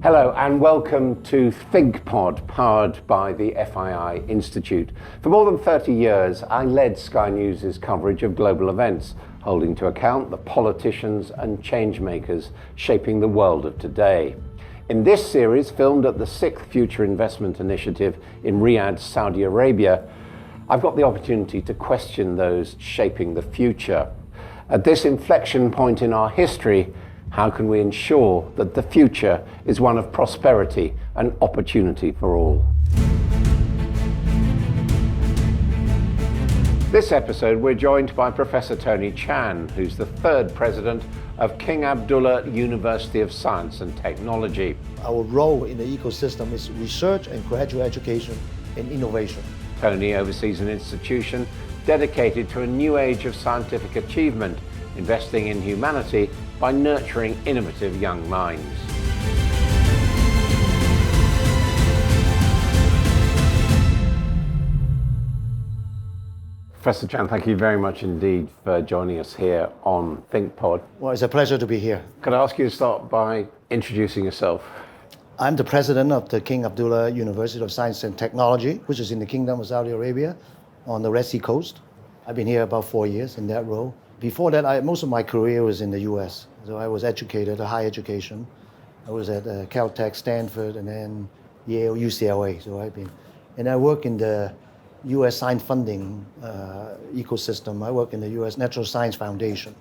Hello and welcome to Thinkpodpowered by the FII Institute. For more than 30 years, I led Sky News' coverage of global events, holding to account the politicians and change makers shaping the world of today. In this series, filmed at the 6th Future Investment Initiative in Riyadh, Saudi Arabia, I've got the opportunity to question those shaping the future. At this inflection point in our history, how can we ensure that the future is one of prosperity and opportunity for all? This episode, we're joined by Professor Tony Chan, who's the third president of King Abdullah University of Science and Technology. Our role in the ecosystem is research and graduate education and innovation. Tony oversees an institution dedicated to a new age of scientific achievement, investing in humanity by nurturing innovative young minds. Professor Chan, thank you very much indeed for joining us here on ThinkPod. Well, it's a pleasure to be here. Could I ask you to start by introducing yourself? I'm the president of the King Abdullah University of Science and Technology, which is in the Kingdom of Saudi Arabia on the Red Sea coast. I've been here about 4 years in that role. Before that, most of my career was in the US. So I was educated, higher education. I was at Caltech, Stanford, and then Yale, UCLA. And I work in the US science funding ecosystem. I work in the US Natural Science Foundation.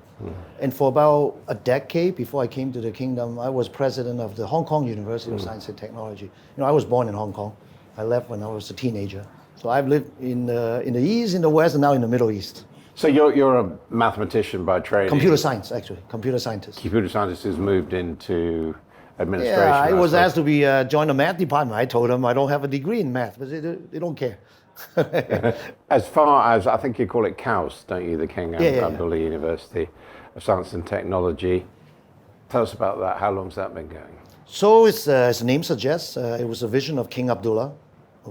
And for about a decade before I came to the kingdom, I was president of the Hong Kong University of Science and Technology. I was born in Hong Kong. I left when I was a teenager. So I've lived in the East, in the West, and now in the Middle East. So you're a mathematician by training? Computer science, actually. Computer scientist. Computer scientist who's moved into administration. Yeah, I was asked to join the math department. I told them I don't have a degree in math, but they don't care. As far as, I think you call it KAUST, don't you? The King Abdullah University of Science and Technology. Tell us about that. How long's that been going? So as the name suggests, it was a vision of King Abdullah,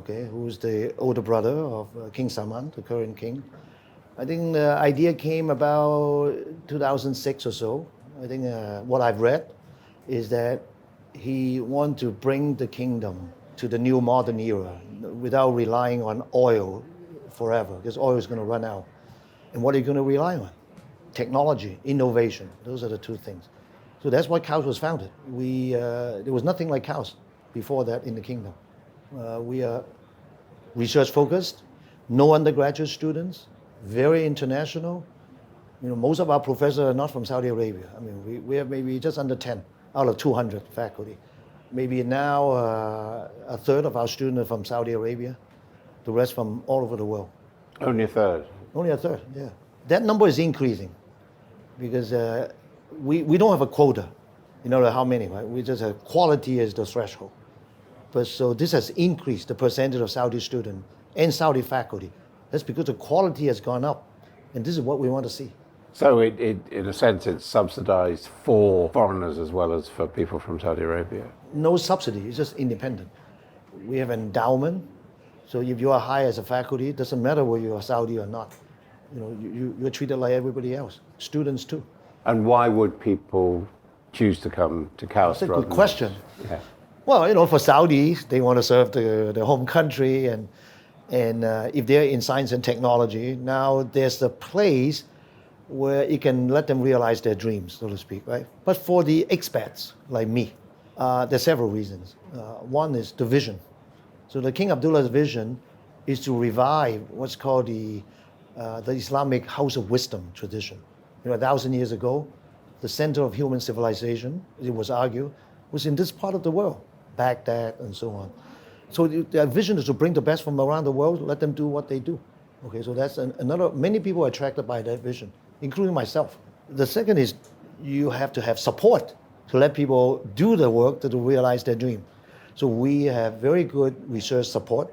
who's the older brother of King Salman, the current king. I think the idea came about 2006 or so. I think what I've read is that he wanted to bring the kingdom to the new modern era without relying on oil forever, because oil is going to run out. And what are you going to rely on? Technology, innovation. Those are the two things. So that's why KAUST was founded. There was nothing like KAUST before that in the kingdom. We are research focused, no undergraduate students, very international. Most of our professors are not from Saudi Arabia. We have maybe just under 10 out of 200 faculty. Maybe now a third of our students are from Saudi Arabia, the rest from all over the world. Only a third? Only a third, yeah. That number is increasing because we don't have a quota, how many, right? We just have quality as the threshold. But so this has increased the percentage of Saudi students and Saudi faculty. That's because the quality has gone up, and this is what we want to see. So it in a sense, it's subsidized for foreigners as well as for people from Saudi Arabia? No subsidy, it's just independent. We have an endowment, so if you are hired as a faculty, it doesn't matter whether you are Saudi or not. You're treated like everybody else, students too. And why would people choose to come to KAUST? That's a good question. Yeah. Well, for Saudis, they want to serve the home country, and if they're in science and technology, now there's a place where it can let them realize their dreams, so to speak, right? But for the expats like me, there's several reasons. One is the vision. So the King Abdullah's vision is to revive what's called the Islamic House of Wisdom tradition. 1,000 years ago, the center of human civilization, it was argued, was in this part of the world, Baghdad and so on. So their vision is to bring the best from around the world, let them do what they do. So that's another, many people are attracted by that vision, including myself. The second is you have to have support to let people do the work to realize their dream. So we have very good research support.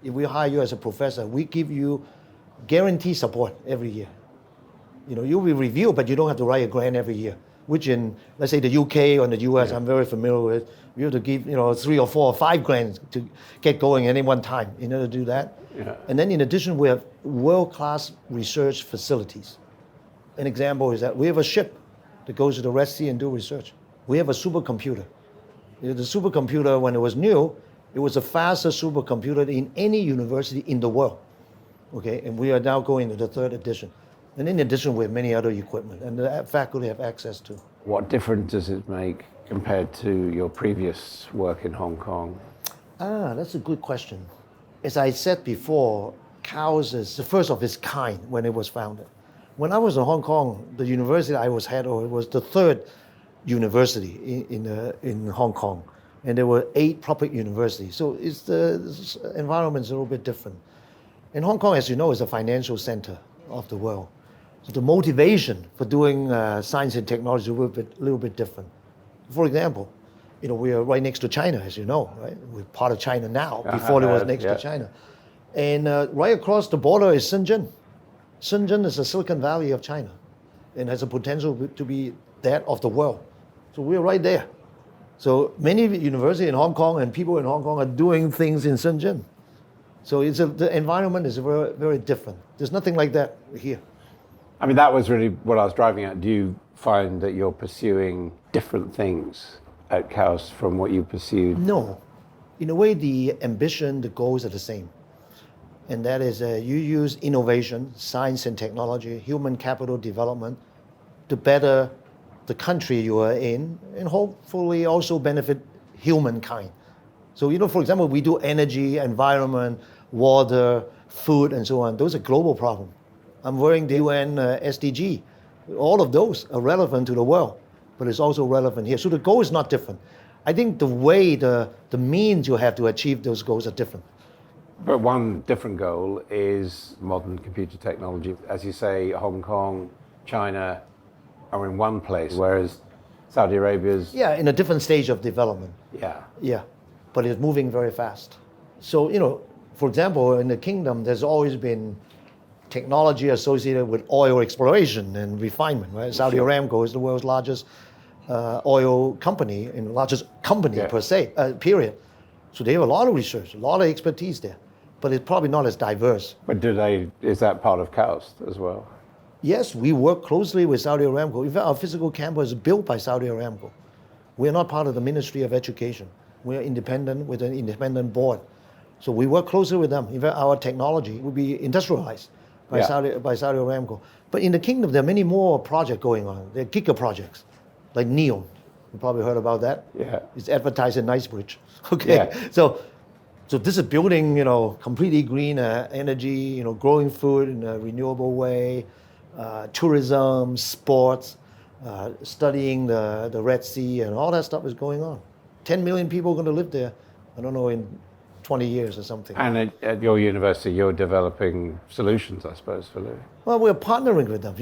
If we hire you as a professor, we give you guaranteed support every year. You'll be reviewed, but you don't have to write a grant every year, which in, let's say, the UK or the US, I'm very familiar with. You have to give, 3 or 4 or 5 grants to get going at any one time in order to do that. Yeah. And then in addition, we have world-class research facilities. An example is that we have a ship that goes to the Red Sea and do research. We have a supercomputer The supercomputer, when it was new, it was the fastest supercomputer in any university in the world. Okay, and we are now going to the third edition. And in addition, we have many other equipment, and the faculty have access to. What difference does it make compared to your previous work in Hong Kong? That's a good question. As I said before, KAUST is the first of its kind when it was founded. When I was in Hong Kong, the university I was head of was the third university in Hong Kong, and there were 8 public universities. So the environment's a little bit different. And Hong Kong, as you know, is a financial center of the world. So the motivation for doing science and technology is a little bit different. For example, we are right next to China, as you know, right? We're part of China now, before it was next to China. And right across the border is Shenzhen. Shenzhen is the Silicon Valley of China and has a potential to be that of the world. So we're right there. So many universities in Hong Kong and people in Hong Kong are doing things in Shenzhen. So the environment is very, very different. There's nothing like that here. I mean, that was really what I was driving at. Do you find that you're pursuing different things at KAUST from what you pursued? No. In a way, the ambition, the goals are the same. And that is you use innovation, science and technology, human capital development to better the country you are in and hopefully also benefit humankind. So, for example, we do energy, environment, water, food, and so on. Those are global problems. I'm wearing the UN SDG. All of those are relevant to the world, but it's also relevant here. So the goal is not different. I think the way, the means you have to achieve those goals are different. But one different goal is modern computer technology. As you say, Hong Kong, China are in one place, whereas Saudi Arabia's... Yeah, in a different stage of development. Yeah. But it's moving very fast. So, for example, in the kingdom, there's always been technology associated with oil exploration and refinement, right? Saudi Aramco is the world's largest oil company and largest company per se, period. So they have a lot of research, a lot of expertise there, but it's probably not as diverse. But is that part of KAUST as well? Yes, we work closely with Saudi Aramco. In fact, our physical campus is built by Saudi Aramco. We are not part of the Ministry of Education. We are independent with an independent board. So we work closely with them. In fact, our technology will be industrialized by Saudi Aramco. But in the kingdom, there are many more projects going on. There are giga projects, like NEOM. You probably heard about that. Yeah. It's advertised in Knightsbridge. Okay. Yeah. So this is building, completely green energy, growing food in a renewable way, tourism, sports, studying the Red Sea, and all that stuff is going on. 10 million people are going to live there, I don't know, in 20 years or something. And at your university, you're developing solutions, I suppose, for living. Well, we're partnering with them.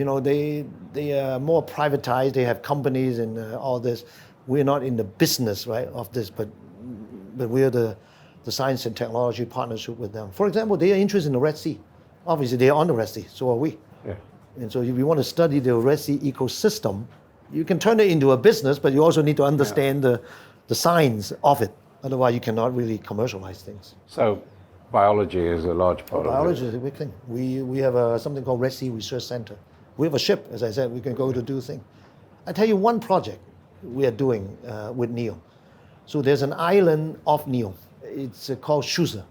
They are more privatized. They have companies and all this. We're not in the business, right, of this, but we're the science and technology partnership with them. For example, they are interested in the Red Sea. Obviously, they are on the Red Sea, so are we. Yeah. And so if you want to study the Red Sea ecosystem, you can turn it into a business, but you also need to understand the science of it. Otherwise, you cannot really commercialize things. So biology is a large part of it. Biology is a big thing. We have something called Red Sea Research Center. We have a ship, as I said, we can go to do things. I tell you one project we are doing with NEOM. So there's an island off NEOM. It's called Shusa.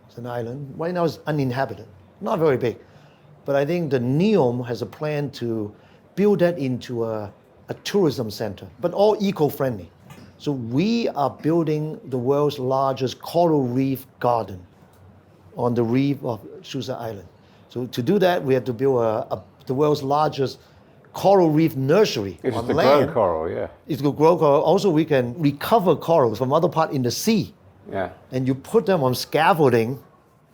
It's an island. Right now it's uninhabited. Not very big. But I think the NEOM has a plan to build that into a tourism center, but all eco-friendly. So we are building the world's largest coral reef garden on the reef of Shusa Island. So to do that, we have to build the world's largest coral reef nursery on to land. grow coral, yeah. It's to grow coral. Also, we can recover corals from other parts in the sea. Yeah. And you put them on scaffolding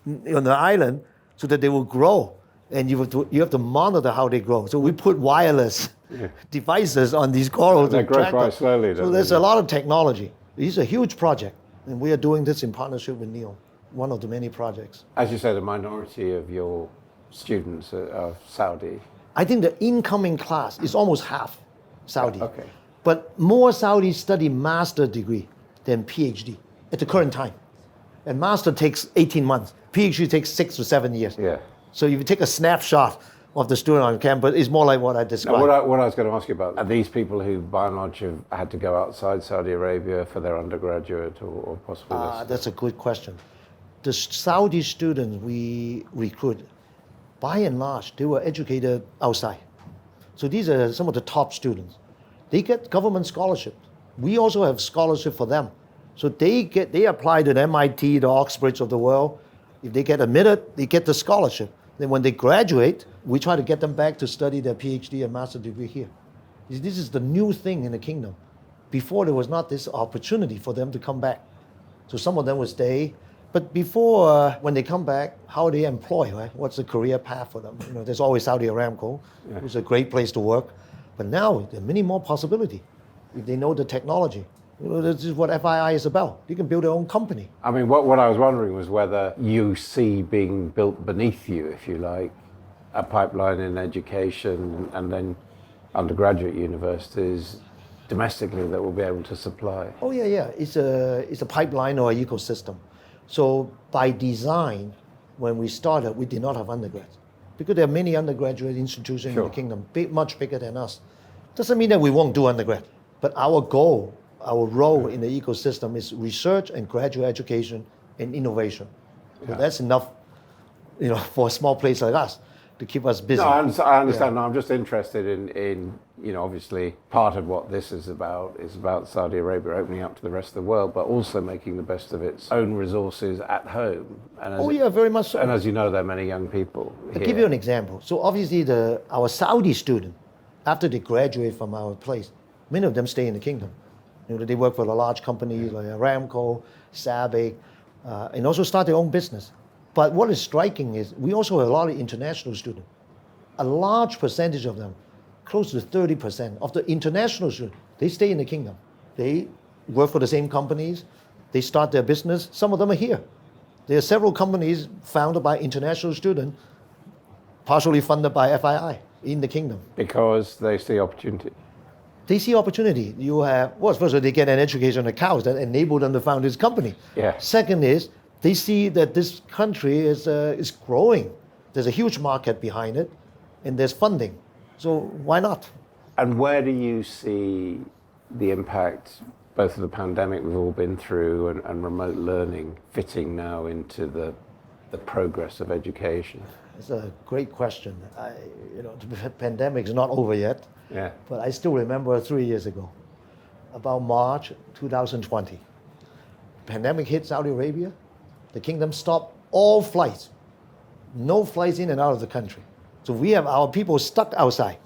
on the island so that they will grow. And you have to monitor how they grow. So we put wireless devices on these corals. They grow quite slowly. So there's a lot of technology. It's a huge project. And we are doing this in partnership with NEOM, one of the many projects. As you say, the minority of your students are Saudi. I think the incoming class is almost half Saudi. Okay. But more Saudis study master degree than PhD at the current time. And master takes 18 months. PhD takes 6 to 7 years. Yeah. So if you take a snapshot of the student on campus. It's more like what I described. Now, what I was going to ask you about, are these people who by and large have had to go outside Saudi Arabia for their undergraduate or possibly this? That's a good question. The Saudi students we recruit, by and large, they were educated outside. So these are some of the top students. They get government scholarships. We also have scholarship for them. So they apply to the MIT, the Oxbridge of the world. If they get admitted, they get the scholarship. Then when they graduate, we try to get them back to study their PhD and master degree here. This is the new thing in the kingdom. Before there was not this opportunity for them to come back. So some of them will stay. But before, when they come back, how are they employed, right? What's the career path for them? There's always Saudi Aramco, which is a great place to work. But now there are many more possibilities if they know the technology. This is what FII is about. They can build their own company. I mean, what I was wondering was whether you see being built beneath you, if you like, a pipeline in education and then undergraduate universities domestically that will be able to supply. Oh yeah. It's a pipeline or an ecosystem. So by design, when we started, we did not have undergrads. Because there are many undergraduate institutions in the kingdom, much bigger than us. Doesn't mean that we won't do undergrad. But our goal, our role in the ecosystem is research and graduate education and innovation. So that's enough, for a small place like us to keep us busy. No, I understand. No, I'm just interested in obviously part of what this is about Saudi Arabia opening up to the rest of the world, but also making the best of its own resources at home. And Very much so. And as you know, there are many young people I'll give you an example. So obviously our Saudi student, after they graduate from our place, many of them stay in the kingdom. They work for the large companies like Aramco, SABIC, and also start their own business. But what is striking is we also have a lot of international students. A large percentage of them, close to 30% of the international students, they stay in the kingdom. They work for the same companies. They start their business. Some of them are here. There are several companies founded by international students, partially funded by FII in the kingdom. because they see opportunity. They see opportunity. You have, first of all, they get an education at KAUST that enabled them to found this company. Yeah. Second is, they see that this country is growing. There's a huge market behind it, and there's funding. So why not? And where do you see the impact, both of the pandemic we've all been through and remote learning, fitting now into the progress of education? It's a great question. The pandemic is not over yet. Yeah. But I still remember 3 years ago, about March 2020. Pandemic hit Saudi Arabia. The kingdom stopped all flights. No flights in and out of the country. So we have our people stuck outside.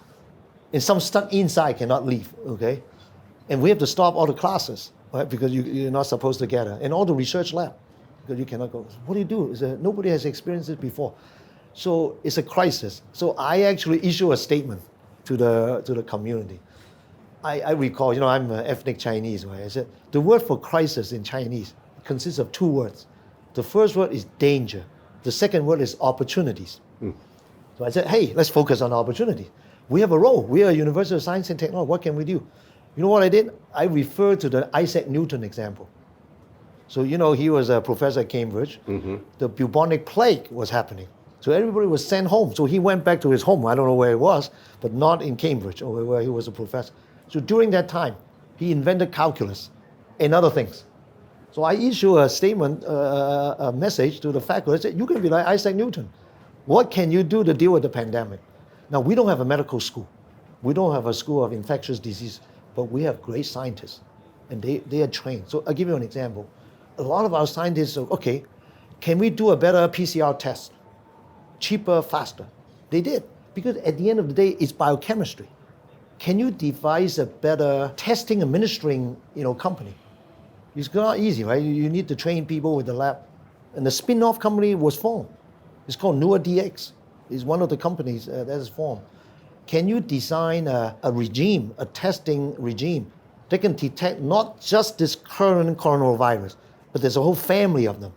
And some stuck inside, cannot leave, okay? And we have to stop all the classes, right? Because you're not supposed to gather. And all the research lab, because you cannot go. What do you do? Nobody has experienced it before. So it's a crisis. So I actually issue a statement to the community. I recall, I'm ethnic Chinese, right? I said, the word for crisis in Chinese consists of two words. The first word is danger. The second word is opportunities. So I said, hey, let's focus on opportunity. We have a role. We are a University of Science and Technology. What can we do? You know what I did? I referred to the Isaac Newton example. So, he was a professor at Cambridge. Mm-hmm. The bubonic plague was happening. So everybody was sent home. So he went back to his home. I don't know where it was, but not in Cambridge or where he was a professor. So during that time, he invented calculus and other things. So I issue a statement, a message to the faculty. I said, you can be like Isaac Newton. What can you do to deal with the pandemic? Now, we don't have a medical school. We don't have a school of infectious disease, but we have great scientists, and they are trained. So I'll give you an example. A lot of our scientists say, okay, can we do a better PCR test? Cheaper, faster. They did, because at the end of the day, it's biochemistry. Can you devise a better testing, administering, company? It's not easy, right? You need to train people with the lab. And the spin-off company was formed. It's called NeurDX. It's one of the companies that is formed. Can you design a regime, a testing regime that can detect not just this current coronavirus, but there's a whole family of them,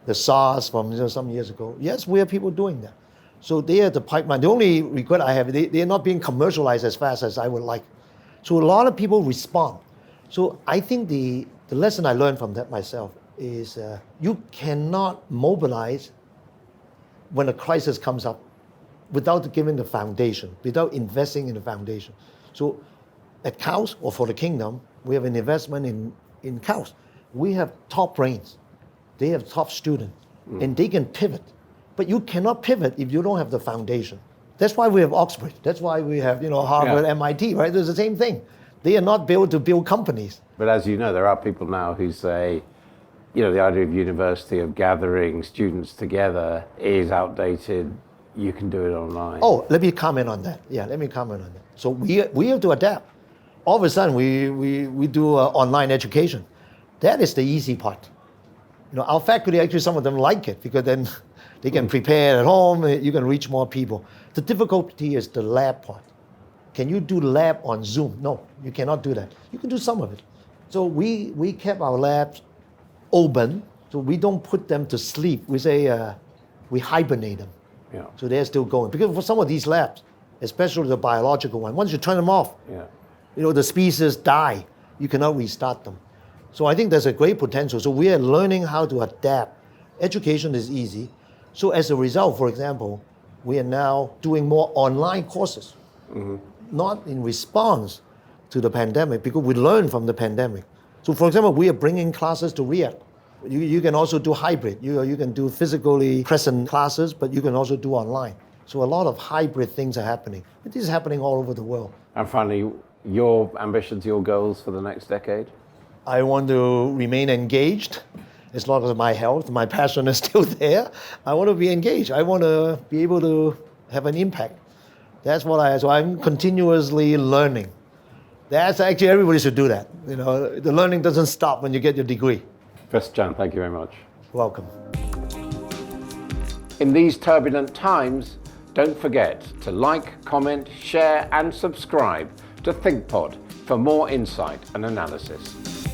the SARS from some years ago. Yes, we have people doing that. So they are the pipeline. The only regret I have, they are not being commercialized as fast as I would like. So a lot of people respond. So I think the lesson I learned from that myself is you cannot mobilize when a crisis comes up. without giving the foundation, without investing in the foundation. So at KAUST, or for the kingdom, we have an investment in KAUST. We have top brains. They have top students, and they can pivot. But you cannot pivot if you don't have the foundation. That's why we have Oxford. That's why we have Harvard, MIT, right? It's the same thing. They are not built to build companies. But as you know, there are people now who say, the idea of university, of gathering students together is outdated. You can do it online. Oh, let me comment on that. Yeah, let me comment on that. So we have to adapt. All of a sudden, we do online education. That is the easy part. Our faculty, actually, some of them like it because then they can prepare at home, you can reach more people. The difficulty is the lab part. Can you do lab on Zoom? No, you cannot do that. You can do some of it. So we kept our labs open, so we don't put them to sleep. We say we hibernate them. Yeah. So they're still going. Because for some of these labs, especially the biological one, once you turn them off, the species die. You cannot restart them. So I think there's a great potential. So we are learning how to adapt. Education is easy. So as a result, for example, we are now doing more online courses, not in response to the pandemic, because we learned from the pandemic. So for example, we are bringing classes to Riyadh. You can also do hybrid. You can do physically present classes, but you can also do online. So a lot of hybrid things are happening. This is happening all over the world. And finally, your ambitions, your goals for the next decade? I want to remain engaged. As long as my health, my passion is still there, I want to be engaged. I want to be able to have an impact. So I'm continuously learning. That's actually, everybody should do that. The learning doesn't stop when you get your degree. Professor Chan, thank you very much. Welcome. In these turbulent times, don't forget to like, comment, share, and subscribe to Thinkpod for more insight and analysis.